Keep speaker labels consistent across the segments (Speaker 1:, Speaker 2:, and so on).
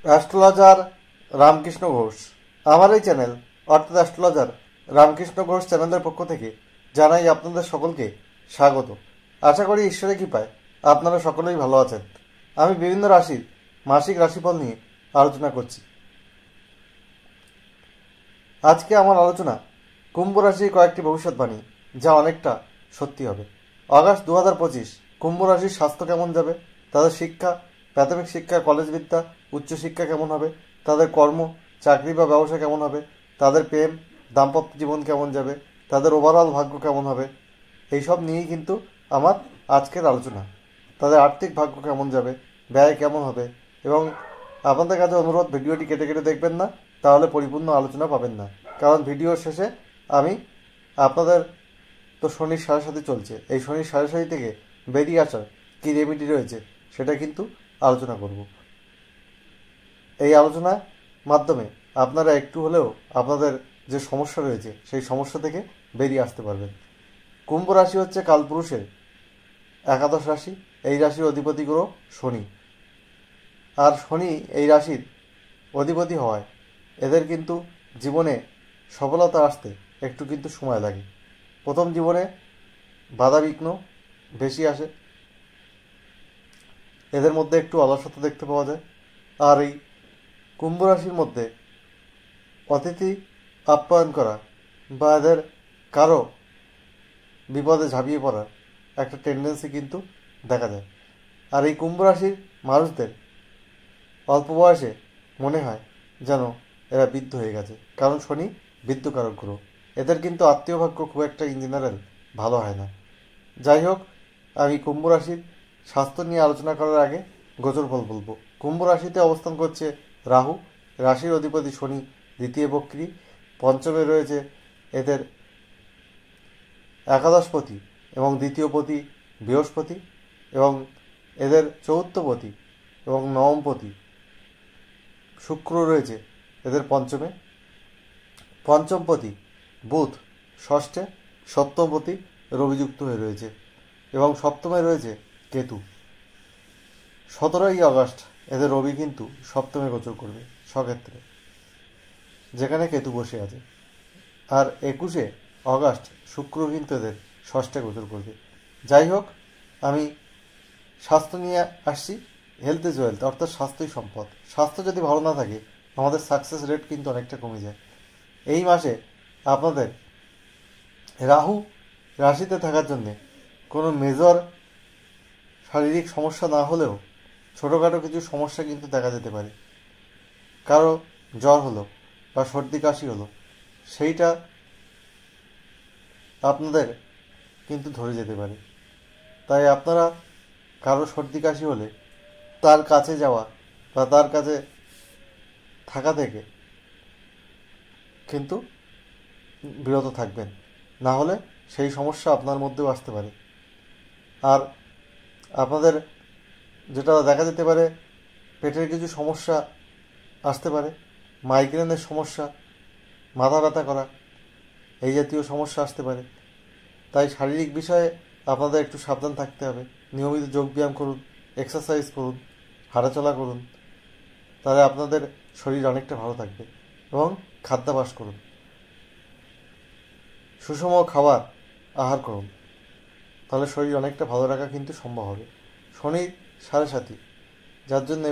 Speaker 1: Astrologer Ramakrishna Ghosh. আমার এই channel অর্থাৎ অ্যাস্ট্রোলজার রামকৃষ্ণ ঘোষ চ্যানেলের পক্ষ থেকে জানাই আপনাদের সকলকে স্বাগত। আশা করি ঈশ্বরের কৃপায় আপনারা সকলেই ভালো আছেন। আমি বিভিন্ন রাশির মাসিক রাশিফল নিয়ে আলোচনা করছি। আজকে আমার আলোচনা কুম্ভ রাশির কয়েকটি ভবিষ্যৎবাণী, যা অনেকটা সত্যি হবে। আগস্ট 2025 কুম্ভ রাশির স্বাস্থ্য কেমন যাবে, তাদের শিক্ষা, প্রাথমিক শিক্ষা, কলেজ বিদ্যা, উচ্চশিক্ষা কেমন হবে, তাদের কর্ম, চাকরি বা ব্যবসা কেমন হবে, তাদের প্রেম, দাম্পত্য জীবন কেমন যাবে, তাদের ওভারঅল ভাগ্য কেমন হবে, এইসব নিয়েই কিন্তু আমার আজকের আলোচনা। তাদের আর্থিক ভাগ্য কেমন যাবে, ব্যয় কেমন হবে, এবং আপনাদের কাছে অনুরোধ, ভিডিওটি কেটে কেটে দেখবেন না, তাহলে পরিপূর্ণ আলোচনা পাবেন না। কারণ ভিডিওর শেষে আমি আপনাদের তো শনির সাড়ে চলছে, এই শনির সাড়ে থেকে বেরিয়ে আসার কী রেমেডি রয়েছে সেটা কিন্তু আলোচনা করব। এই আলোচনার মাধ্যমে আপনারা একটু হলেও আপনাদের যে সমস্যা রয়েছে সেই সমস্যা থেকে বেরিয়ে আসতে পারবেন। কুম্ভ রাশি হচ্ছে কালপুরুষের একাদশ রাশি। এই রাশির অধিপতি গ্রহ শনি, আর শনি এই রাশির অধিপতি হওয়ায় এদের কিন্তু জীবনে সফলতা আসতে একটু কিন্তু সময় লাগে। প্রথম জীবনে বাধাবিঘ্ন বেশি আসে, এদের মধ্যে একটু অলসতা দেখতে পাওয়া যায়। আর এই কুম্ভ রাশির মধ্যে অতিথি আপ্যায়ন করা বা এদের কারো বিপদে ঝাঁপিয়ে পড়ার একটা টেন্ডেন্সি কিন্তু দেখা যায়। আর এই কুম্ভ রাশির মানুষদের অল্প বয়সে মনে হয় যেন এরা বৃদ্ধ হয়ে গেছে, কারণ শনি বৃদ্ধকারক গ্রহ। এদের কিন্তু আত্মীয় ভাগ্য খুব একটা ইন জেনারেল ভালো হয় না। যাই হোক, আমি কুম্ভ রাশির স্বাস্থ্য নিয়ে আলোচনা করার আগে গোচর ফল বলবো। কুম্ভ রাশিতে অবস্থান করছে রাহু, রাশির অধিপতি শনি দ্বিতীয় বক্রী। পঞ্চমে রয়েছে এদের একাদশপতি এবং দ্বিতীয়পতি বৃহস্পতি, এবং এদের চতুর্থপতি এবং নবমপতি শুক্র রয়েছে এদের পঞ্চমে। পঞ্চমপতি বুধ ষষ্ঠে, সপ্তমপতি রবিযুক্ত হয়ে রয়েছে, এবং সপ্তমে রয়েছে কেতু। 17ই আগস্ট এদের রবি কিন্তু সপ্তমে গোচর করবে স্বক্ষেত্রে, যেখানে কেতু বসে আছে। আর 21শে আগস্ট শুক্র কিন্তু এদের ষষ্ঠে গোচর করবে। যাই হোক, আমি স্বাস্থ্য নিয়ে আসছি। হেলথ ইজ ওয়েলথ, অর্থাৎ স্বাস্থ্যই সম্পদ। স্বাস্থ্য যদি ভালো না থাকে আমাদের সাকসেস রেট কিন্তু অনেকটা কমে যায়। এই মাসে আপনাদের রাহু রাশিতে থাকার জন্যে কোনো মেজর শারীরিক সমস্যা না হলেও ছোটোখাটো কিছু সমস্যা কিন্তু দেখা যেতে পারে। কারো জ্বর হলো বা সর্দি কাশি হলো, সেইটা আপনাদের কিন্তু ধরে যেতে পারে। তাই আপনারা কারো সর্দি কাশি হলে তার কাছে যাওয়া বা তার কাছে থাকা থেকে কিন্তু বিরত থাকবেন, না হলে সেই সমস্যা আপনার মধ্যেও আসতে পারে। আর আপনাদের যেটা দেখা যেতে পারে, পেটের কিছু সমস্যা আসতে পারে, মাইগ্রেনের সমস্যা, মাথা ব্যথা করা, এই জাতীয় সমস্যা আসতে পারে। তাই শারীরিক বিষয়ে আপনাদের একটু সাবধান থাকতে হবে। নিয়মিত যোগব্যায়াম করুন, এক্সারসাইজ করুন, হাঁটাচলা করুন, তাহলে আপনাদের শরীর অনেকটা ভালো থাকবে। এবং খাদ্যাভ্যাস করুন, সুষম খাবার আহার করুন, তাহলে শরীর অনেকটা ভালো রাখা কিন্তু সম্ভব হবে। শনির সাড়ে, যার জন্যে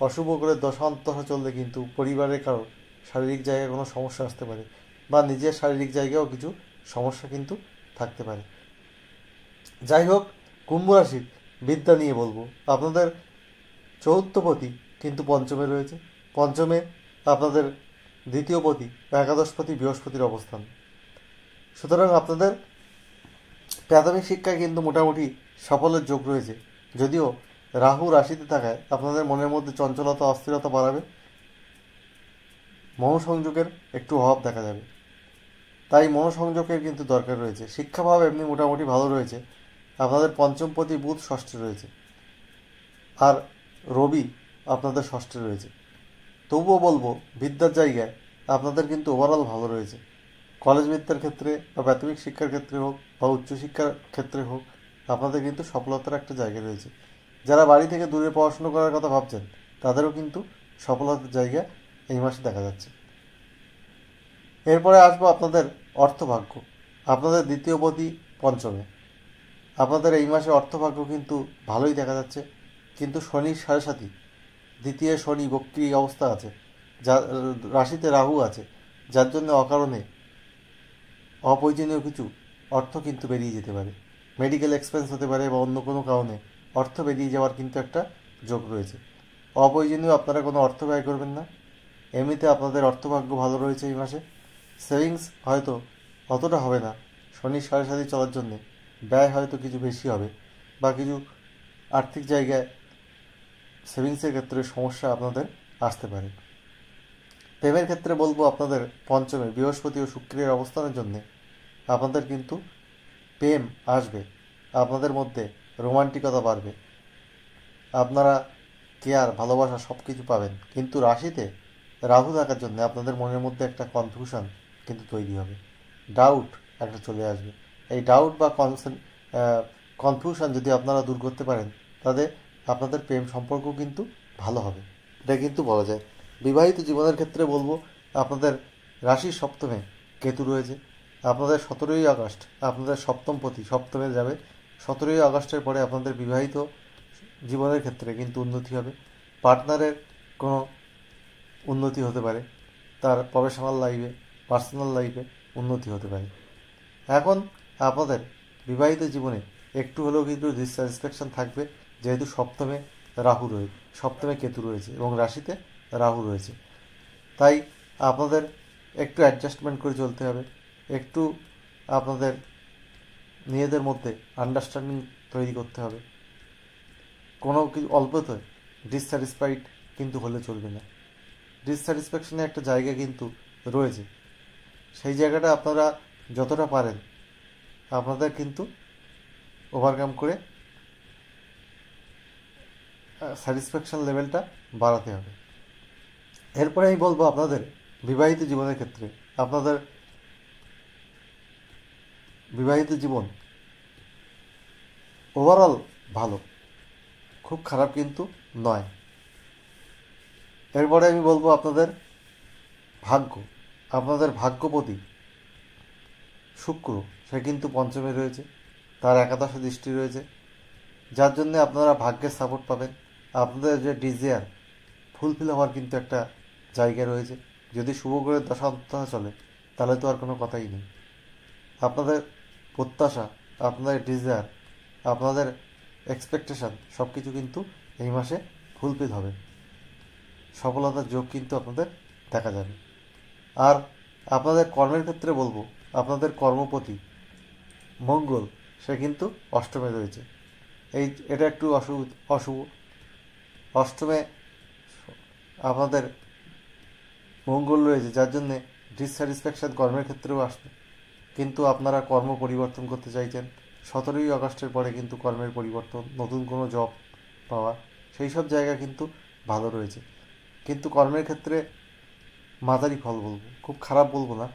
Speaker 1: অশুভ করে দশান্তরা চললে কিন্তু পরিবারের কারো শারীরিক জায়গায় কোনো সমস্যা আসতে পারে, বা নিজের শারীরিক জায়গায়ও কিছু সমস্যা কিন্তু থাকতে পারে। যাই হোক, কুম্ভ রাশির বিদ্যা নিয়ে বলবো। আপনাদের চতুর্থপতি কিন্তু পঞ্চমে রয়েছে। পঞ্চমে আপনাদের দ্বিতীয়পতি বা একাদশপতি বৃহস্পতির অবস্থান। সুতরাং আপনাদের প্রাথমিক শিক্ষায় কিন্তু মোটামুটি সাফল্যের যোগ রয়েছে, যদিও রাহু রাশিতে থাকায় আপনাদের মনের মধ্যে চঞ্চলতা, অস্থিরতা বাড়াবে, মনোসংযোগের একটু অভাব দেখা যাবে। তাই মনোসংযোগের কিন্তু দরকার রয়েছে। শিক্ষাভাব এমনি মোটামুটি ভালো রয়েছে। আপনাদের পঞ্চমপতি বুধ ষষ্ঠে রয়েছে, আর রবি আপনাদের ষষ্ঠে রয়েছে। তবুও বলবো, বিদ্যার জায়গায় আপনাদের কিন্তু ওভারঅল ভালো রয়েছে। কলেজ বিদ্যার ক্ষেত্রে বা প্রাথমিক শিক্ষার ক্ষেত্রে হোক বা উচ্চশিক্ষার ক্ষেত্রে হোক, আপনাদের কিন্তু সফলতার একটা জায়গা রয়েছে। যারা বাড়ি থেকে দূরে পড়াশুনো করার কথা ভাবছেন তাদেরও কিন্তু সফলতার জায়গা এই মাসে দেখা যাচ্ছে। এরপরে আসবো আপনাদের অর্থভাগ্য। আপনাদের দ্বিতীয় পতি পঞ্চমে। আপনাদের এই মাসে অর্থভাগ্য কিন্তু ভালোই দেখা যাচ্ছে, কিন্তু শনির সাড়ে সাথী, দ্বিতীয় শনি বক্রী অবস্থা আছে, যা রাশিতে রাহু আছে, যার জন্য অকারণে অপ্রয়োজনীয় কিছু অর্থ কিন্তু বেরিয়ে যেতে পারে। মেডিকেল এক্সপেন্স হতে পারে বা অন্য কোনো কারণে অর্থ বেরিয়ে যাওয়ার কিন্তু একটা যোগ রয়েছে। অপ্রয়োজনীয় আপনারা কোনো অর্থ ব্যয় করবেন না। এমনিতে আপনাদের অর্থভাগ্য ভালো রয়েছে এই মাসে। সেভিংস হয়তো অতটা হবে না, শনির সাড়ে সাথে চলার জন্যে ব্যয় হয়তো কিছু বেশি হবে বা কিছু আর্থিক জায়গায় সেভিংসের ক্ষেত্রে সমস্যা আপনাদের আসতে পারে। প্রেমের ক্ষেত্রে বলবো আপনাদের পঞ্চমে বৃহস্পতি ও শুক্রের অবস্থানের জন্যে আপনাদের কিন্তু প্রেম আসবে, আপনাদের মধ্যে রোমান্টিকতা বাড়বে, আপনারা কেয়ার ভালোবাসা সব কিছু পাবেন। কিন্তু রাশিতে রাহু থাকার জন্য আপনাদের মনের মধ্যে একটা কনফিউশন কিন্তু তৈরি হবে, ডাউট একটা চলে আসবে। এই ডাউট বা কনফিউশন যদি আপনারা দূর করতে পারেন, তাহলে আপনাদের প্রেম সম্পর্ক কিন্তু ভালো হবে, এটা কিন্তু বলা যায়। বিবাহিত জীবনের ক্ষেত্রে বলবো আপনাদের রাশির সপ্তমে কেতু রয়েছে। আপনাদের 17ই আগস্ট আপনাদের সপ্তমপতি সপ্তমে যাবে। 17ই আগস্টের পরে আপনাদের বিবাহিত জীবনের ক্ষেত্রে কিন্তু উন্নতি হবে। পার্টনারের কোনো উন্নতি হতে পারে, তার প্রফেশনাল লাইফে, পার্সোনাল লাইফে উন্নতি হতে পারে। এখন আপনাদের বিবাহিত জীবনে একটু হলেও কিন্তু ডিসস্যাটিসফ্যাকশন থাকবে, যেহেতু সপ্তমে কেতু রয়েছে এবং রাশিতে রাহু রয়েছে। তাই আপনাদের একটু অ্যাডজাস্টমেন্ট করে চলতে হবে, একটু আপনাদের নিজেদের মধ্যে আন্ডারস্ট্যান্ডিং তৈরি করতে হবে। কোনো কিছু অল্পতে ডিসস্যাটিসফাইড কিন্তু হলে চলবে না। ডিসস্যাটিসফ্যাকশনের একটা জায়গা কিন্তু রয়েছে, সেই জায়গাটা আপনারা যতটা পারেন আপনাদের কিন্তু ওভারকাম করে স্যাটিসফ্যাকশন লেভেলটা বাড়াতে হবে। এরপরে আমি বলবো আপনাদের বিবাহিত জীবনের ক্ষেত্রে আপনাদের বিবাহিত জীবন ওভারঅল ভালো, খুব খারাপ কিন্তু নয়। এরপরে আমি বলবো আপনাদের আপনাদের ভাগ্যপতি শুক্র, সে কিন্তু পঞ্চমে রয়েছে, তার একাদশে দৃষ্টি রয়েছে, যার জন্য আপনারা ভাগ্যের সাপোর্ট পাবেন। আপনাদের যে ডিজায়ার ফুলফিল হওয়ার কিন্তু একটা জায়গা রয়েছে। যদি শুভ গ্রহের দশা অন্তঃ চলে তাহলে তো আর কোনো কথাই নেই। আপনাদের প্রত্যাশা, আপনাদের ডিজায়ার, আপনাদের এক্সপেকটেশান সব কিছু কিন্তু এই মাসে ফুলফিল হবে, সফলতার যোগ কিন্তু আপনাদের দেখা যাবে। আর আপনাদের কর্মের ক্ষেত্রে বলবো আপনাদের কর্মপতি মঙ্গল, সে কিন্তু অষ্টমে রয়েছে। এটা একটু অশুভ। অষ্টমে আপনাদের মঙ্গল রয়েছে, যার জন্যে ডিসস্যাটিসফ্যাকশান কর্মের ক্ষেত্রেও আসবে। কিন্তু আপনারা কর্ম পরিবর্তন করতে চাইছেন, 17ই আগস্টের পরে কিন্তু কর্মের পরিবর্তন, নতুন কোনো জব পাওয়া, সেই সব জায়গা কিন্তু ভালো রয়েছে। কিন্তু কর্মের ক্ষেত্রে মাঝারি ফল বলবো, খুব খারাপ বলবো না,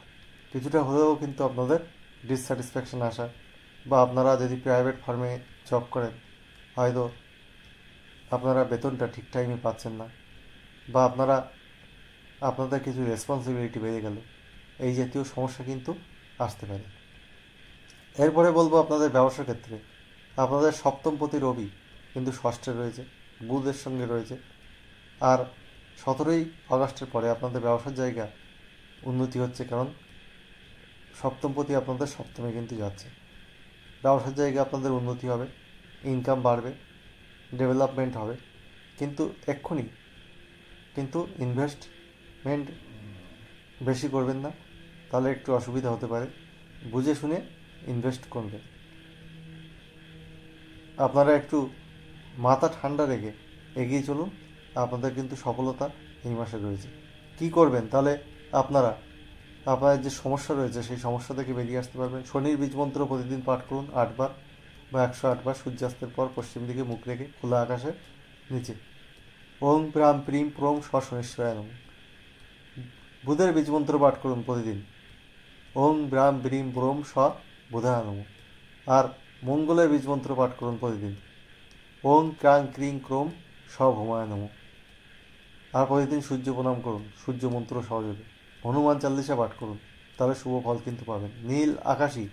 Speaker 1: কিছুটা হলেও কিন্তু আপনাদের ডিসস্যাটিসফ্যাকশান আসা, বা আপনারা যদি প্রাইভেট ফার্মে জব করেন হয়তো আপনারা বেতনটা ঠিক টাইমে পাচ্ছেন না, বা আপনাদের কিছু রেসপন্সিবিলিটি বেড়ে গেল, এই জাতীয় সমস্যা কিন্তু আসতে পারে। এরপরে বলবো আপনাদের ব্যবসার ক্ষেত্রে আপনাদের সপ্তমপতি রবি কিন্তু ষষ্ঠে রয়েছে, বুধের সঙ্গে রয়েছে। আর 17ই আগস্টের পরে আপনাদের ব্যবসার জায়গা উন্নতি হচ্ছে, কারণ সপ্তমপতি আপনাদের সপ্তমে কিন্তু যাচ্ছে। ব্যবসার জায়গা আপনাদের উন্নতি হবে, ইনকাম বাড়বে, ডেভেলপমেন্ট হবে। কিন্তু এক্ষুনি কিন্তু ইনভেস্টমেন্ট বেশি করবেন না, তাহলে একটু অসুবিধা হতে পারে। বুঝে শুনে ইনভেস্ট করবেন। আপনারা একটু মাথা ঠান্ডা রেখে এগিয়ে চলুন, আপনাদের কিন্তু সফলতা এই মাসে রয়েছে। কি করবেন তাহলে আপনাদের যে সমস্যা রয়েছে সেই সমস্যা থেকে বেরিয়ে আসতে পারবেন। শনির বীজ মন্ত্র প্রতিদিন পাঠ করুন 8 বার বা 108 বার, সূর্যাস্তের পর পশ্চিম দিকে মুখ রেখে খোলা আকাশের নিচে। ওং প্রাম প্রিম প্রম স শনিশ্বরায় নমঃ। বুধের বীজ মন্ত্র পাঠ করুন প্রতিদিন, ওং ব্রাম ব্রিম ব্রোম স বুধায় নমঃ। আর মঙ্গলের বীজ মন্ত্র পাঠ করুন প্রতিদিন, ওং ক্রাং ক্রিং ক্রোম স ভৌমায় নমঃ। আর প্রতিদিন সূর্য প্রণাম করুন, সূর্য মন্ত্র সহযোগে। হনুমান চালিসা পাঠ করুন, তাহলে শুভ ফল কিন্তু পাবেন। নীল, আকাশি,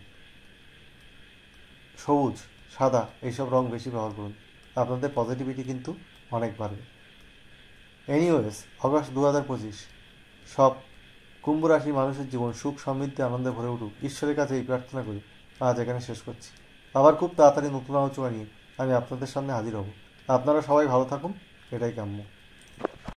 Speaker 1: সবুজ, সাদা এইসব রং বেশি ব্যবহার করুন, আপনাদের পজিটিভিটি কিন্তু অনেক বাড়বে। এনিওয়েজ, অগাস্ট 2025 সব কুম্ভ রাশি মানুষের জীবন সুখ, সমৃদ্ধি, আনন্দে ভরে উঠুক, ঈশ্বরের কাছে এই প্রার্থনা করি আজ এখানে শেষ করছি। আবার খুব তাড়াতাড়ি নতুন আলোচনা নিয়ে আমি আপনাদের সামনে হাজির হব। আপনারা সবাই ভালো থাকুন, এটাই কাম্য।